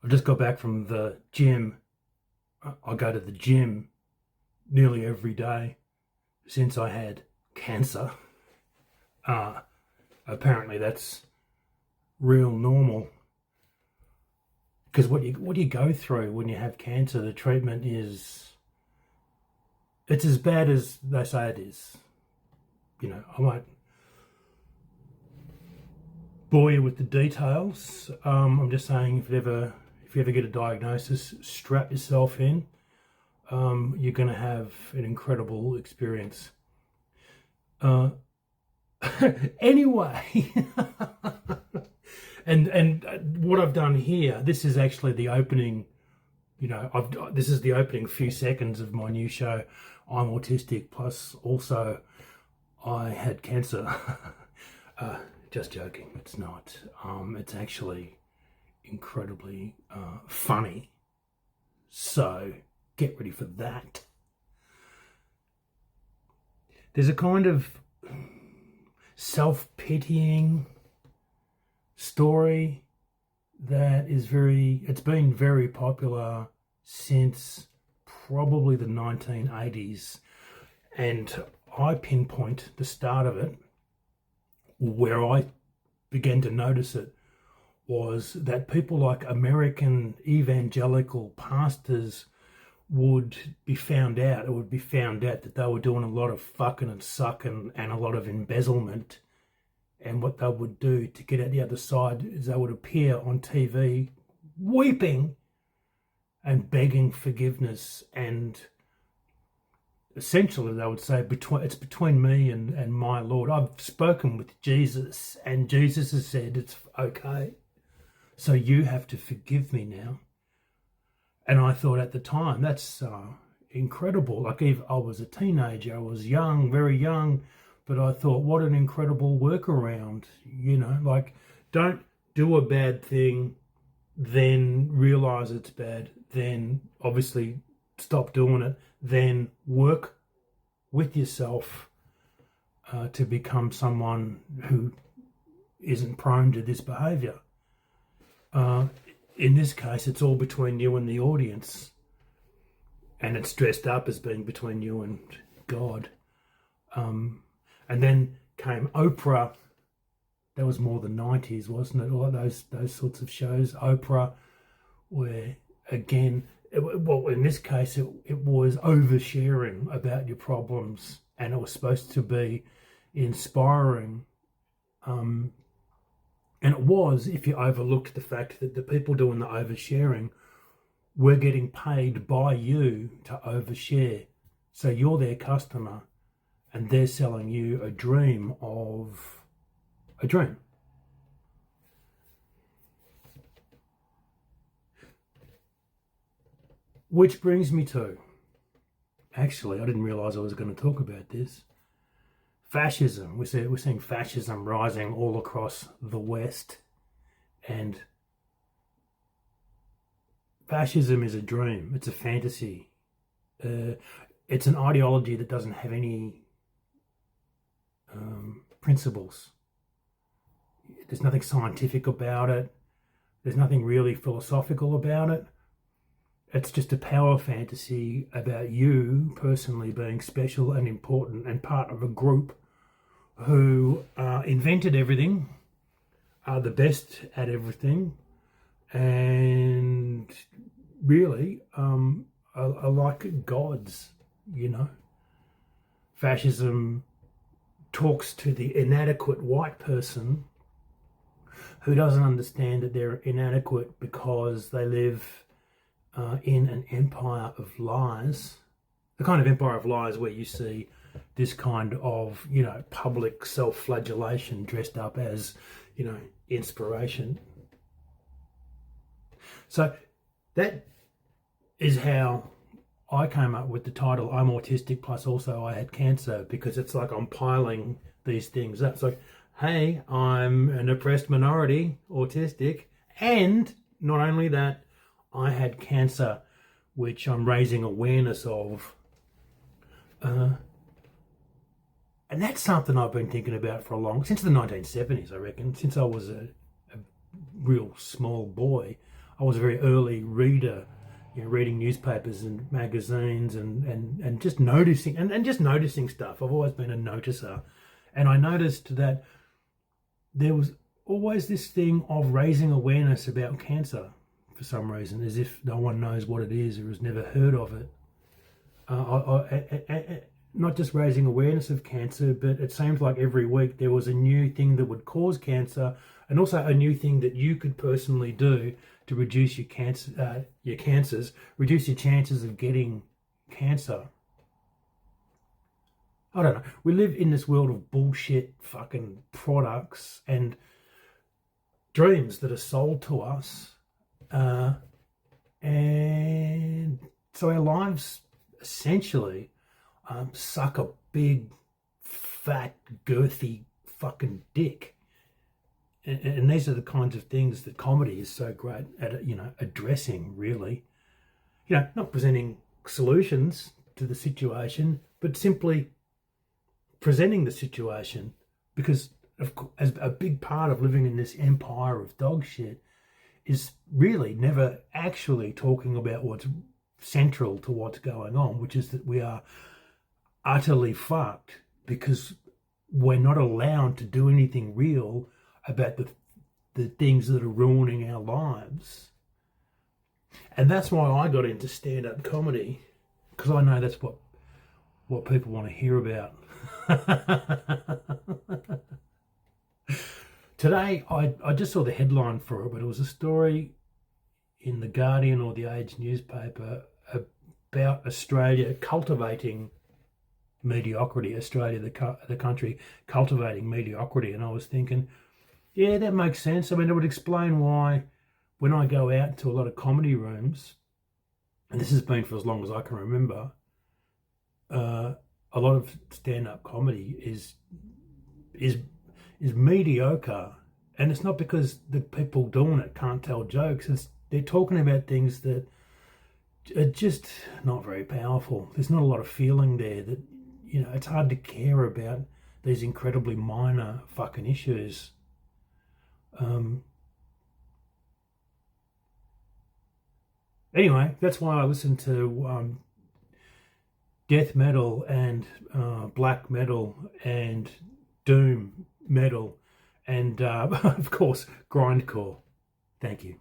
I just got back from the gym. I go to the gym nearly every day since I had cancer. Uh, Apparently that's real normal because what you go through when you have cancer, the treatment is it's as bad as they say it is. I won't bore you with the details. I'm just saying if you ever get a diagnosis, strap yourself in. You're going to have an incredible experience. Uh, anyway, and what I've done here, this is actually the opening. This is the opening few seconds of my new show. I'm autistic, plus also I had cancer. Just joking. It's not. It's actually incredibly funny. So get ready for that. There's a kind of self-pitying story that it's been very popular since probably the 1980s. And I pinpoint the start of it, where I began to notice it, was that people like American evangelical pastors would be found out. It would be found out that they were doing a lot of fucking and sucking and a lot of embezzlement. And what they would do to get out the other side is they would appear on TV weeping and begging forgiveness. And essentially they would say, it's between me and my Lord. I've spoken with Jesus and Jesus has said it's okay. So you have to forgive me now. And I thought at the time, that's incredible. Like, if I was a teenager, I was young, very young, but I thought, what an incredible workaround. Like, don't do a bad thing, then realize it's bad, then obviously stop doing it, then work with yourself to become someone who isn't prone to this behavior. In this case, it's all between you and the audience, and it's dressed up as being between you and God. And then came Oprah. That was more the 90s, wasn't it? All those sorts of shows. Oprah, where again, in this case, it was oversharing about your problems, and it was supposed to be inspiring. And it was, if you overlooked the fact that the people doing the oversharing were getting paid by you to overshare. So you're their customer and they're selling you a dream of a dream. Which brings me to, actually, I didn't realize I was going to talk about this. Fascism. We're seeing fascism rising all across the West, and fascism is a dream. It's a fantasy. It's an ideology that doesn't have any principles. There's nothing scientific about it. There's nothing really philosophical about it. It's just a power fantasy about you personally being special and important and part of a group who invented everything, are the best at everything, and really are like gods, Fascism talks to the inadequate white person who doesn't understand that they're inadequate because they live in an empire of lies, the kind of empire of lies where you see this kind of, public self-flagellation dressed up as, inspiration. So that is how I came up with the title, I'm autistic, plus also I had cancer, because it's like I'm piling these things up. It's like, hey, I'm an oppressed minority, autistic, and not only that, I had cancer, which I'm raising awareness of. And that's something I've been thinking about since the 1970s, I reckon. Since I was a real small boy, I was a very early reader, reading newspapers and magazines and just noticing and just noticing stuff. I've always been a noticer, and I noticed that there was always this thing of raising awareness about cancer for some reason, as if no one knows what it is or has never heard of it. Not just raising awareness of cancer, but it seems like every week there was a new thing that would cause cancer, and also a new thing that you could personally do to reduce your cancers, reduce your chances of getting cancer. I don't know. We live in this world of bullshit fucking products and dreams that are sold to us. And so our lives essentially suck a big, fat, girthy fucking dick. And these are the kinds of things that comedy is so great at, addressing, really. Not presenting solutions to the situation, but simply presenting the situation, because as a big part of living in this empire of dog shit is really never actually talking about what's central to what's going on, which is that we are utterly fucked because we're not allowed to do anything real about the things that are ruining our lives. And that's why I got into stand-up comedy, because I know that's what people want to hear about. Today, I just saw the headline for it, but it was a story in The Guardian or The Age newspaper about Australia cultivating mediocrity, Australia, the country, cultivating mediocrity. And I was thinking, yeah, that makes sense. I mean, it would explain why when I go out to a lot of comedy rooms, and this has been for as long as I can remember, a lot of stand-up comedy is mediocre. And it's not because the people doing it can't tell jokes. They're talking about things that are just not very powerful. There's not a lot of feeling there. That, it's hard to care about these incredibly minor fucking issues. Anyway, that's why I listen to death metal and black metal and doom metal and of course grindcore. Thank you.